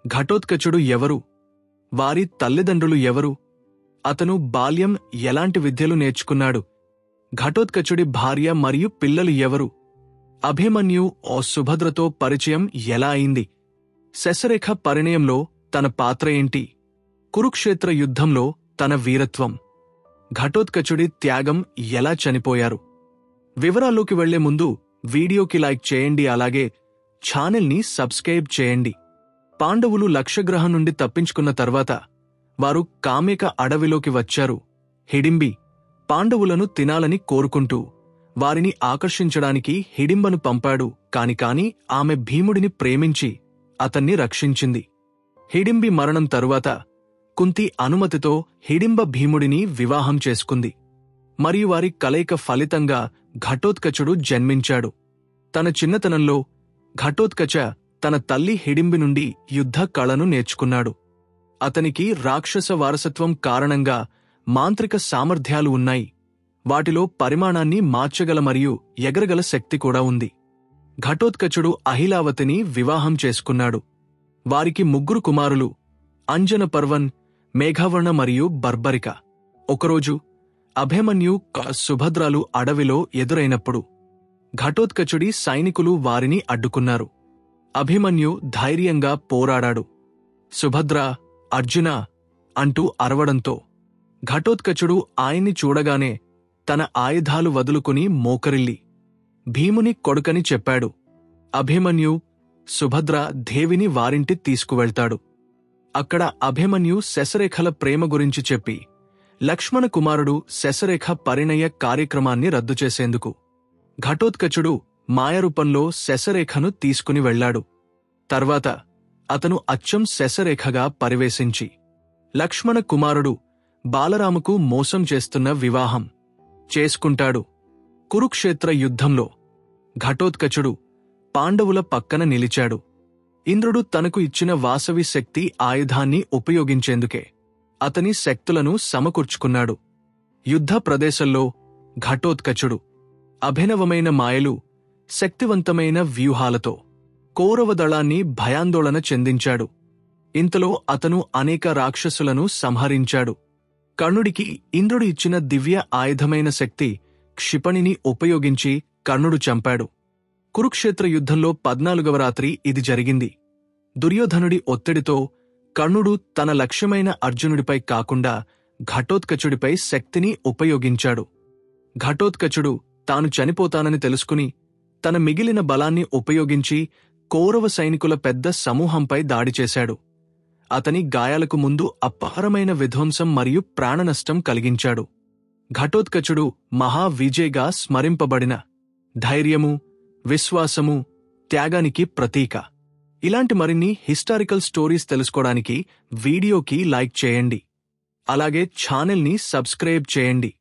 ఘటోత్కచుడు ఎవరు? వారి తల్లిదండ్రులు ఎవరు? అతను బాల్యం ఎలాంటి విద్యలు నేర్చుకున్నాడు? ఘటోత్కచుడి భార్య మరియు పిల్లలు ఎవరు? అభిమన్యు సుభద్రతో పరిచయం ఎలా అయింది? శశరేఖ పరిణయంలో తన పాత్ర ఏంటి? కురుక్షేత్ర యుద్ధంలో తన వీరత్వం. ఘటోత్కచుడి త్యాగం ఎలా చనిపోయారు? వివరాల్లోకి వెళ్లే ముందు వీడియోకి లైక్ చేయండి, అలాగే ఛానల్ని సబ్స్క్రైబ్ చేయండి. పాండవులు లక్షగ్రహం నుండి తప్పించుకున్న తర్వాత వారు కామ్యక అడవిలోకి వచ్చారు. హిడింబి పాండవులను తినాలని కోరుకుంటూ వారిని ఆకర్షించడానికి హిడింబను పంపాడు. కాని ఆమె భీముడిని ప్రేమించి అతన్ని రక్షించింది. హిడింబి మరణం తరువాత కుంతి అనుమతితో హిడింబ భీముడిని వివాహం చేసుకుంది. మరియు వారి కలయిక ఫలితంగా ఘటోత్కచుడు జన్మించాడు. తన చిన్నతనంలో ఘటోత్కచ తన తల్లి హిడింబి నుండి యుద్ధ కళను నేర్చుకున్నాడు. అతనికి రాక్షస వారసత్వం కారణంగా మాంత్రిక సామర్థ్యాలు ఉన్నాయి. వాటిలో పరిమాణాన్ని మార్చగల మరియు ఎగరగల శక్తి కూడా ఉంది. ఘటోత్కచుడు అహిలావతిని వివాహం చేసుకున్నాడు. వారికి 3 కుమారులు: అంజన పర్వన్, మేఘవర్ణ మరియు బర్బరిక. ఒకరోజు అభిమన్యు సుభద్రాలు అడవిలో ఎదురైనప్పుడు ఘటోత్కచుడి సైనికులు వారిని అడ్డుకున్నారు. అభిమన్యు ధైర్యంగా పోరాడాడు. సుభద్ర, అర్జున అంటూ అరవడంతో ఘటోత్కచుడు ఆయన్ని చూడగానే తన ఆయుధాలు వదులుకుని మోకరిల్లి భీముని కొడుకని చెప్పాడు. అభిమన్యు సుభద్ర దేవిని వారింటి తీసుకువెళ్తాడు. అక్కడ అభిమన్యు శశరేఖల ప్రేమ గురించి చెప్పి లక్ష్మణ కుమారుడు శశరేఖ పరిణయ కార్యక్రమాన్ని రద్దు చేసేందుకు ఘటోత్కచుడు మాయరూపంలో శశరేఖను తీసుకుని వెళ్లాడు. తర్వాత అతను అచ్చం శశరేఖగా పరివేశించి లక్ష్మణ కుమారుడు బాలరాముకు మోసం చేస్తున్న వివాహం చేసుకుంటాడు. కురుక్షేత్ర యుద్ధంలో ఘటోత్కచుడు పాండవుల పక్కన నిలిచాడు. ఇంద్రుడు తనకు ఇచ్చిన వాసవి శక్తి ఆయుధాన్ని ఉపయోగించేందుకే అతని శక్తులను సమకూర్చుకున్నాడు. యుద్ధ ప్రదేశంలో ఘటోత్కచుడు అభినవమైన మాయలు, శక్తివంతమైన వ్యూహాలతో కౌరవ దళాన్ని భయాందోళన చెందించాడు. ఇంతలో అతను అనేక రాక్షసులను సంహరించాడు. కర్ణుడికి ఇంద్రుడు ఇచ్చిన దివ్య ఆయుధమైన శక్తి క్షిపణిని ఉపయోగించి కర్ణుడు చంపాడు. కురుక్షేత్ర యుద్ధంలో 14వ రాత్రి ఇది జరిగింది. దుర్యోధనుడి ఒత్తిడితో కర్ణుడు తన లక్ష్యమైన అర్జునుడిపై కాకుండా ఘటోత్కచుడిపై శక్తిని ఉపయోగించాడు. ఘటోత్కచుడు తాను చనిపోతానని తెలుసుకుని తన మిగిలిన బలాన్ని ఉపయోగించి కౌరవ సైనికుల పెద్ద సమూహంపై దాడి చేశాడు. అతని గాయాలకు ముందు అపారమైన విధ్వంసం మరియు ప్రాణనష్టం కలిగించాడు. ఘటోత్కచుడు మహావిజయ్గా స్మరింపబడిన ధైర్యము, విశ్వాసము, త్యాగానికి ప్రతీక. ఇలాంటి మరిన్ని హిస్టారికల్ స్టోరీస్ తెలుసుకోవడానికి వీడియోకి లైక్ చేయండి, అలాగే ఛానల్ని సబ్స్క్రైబ్ చేయండి.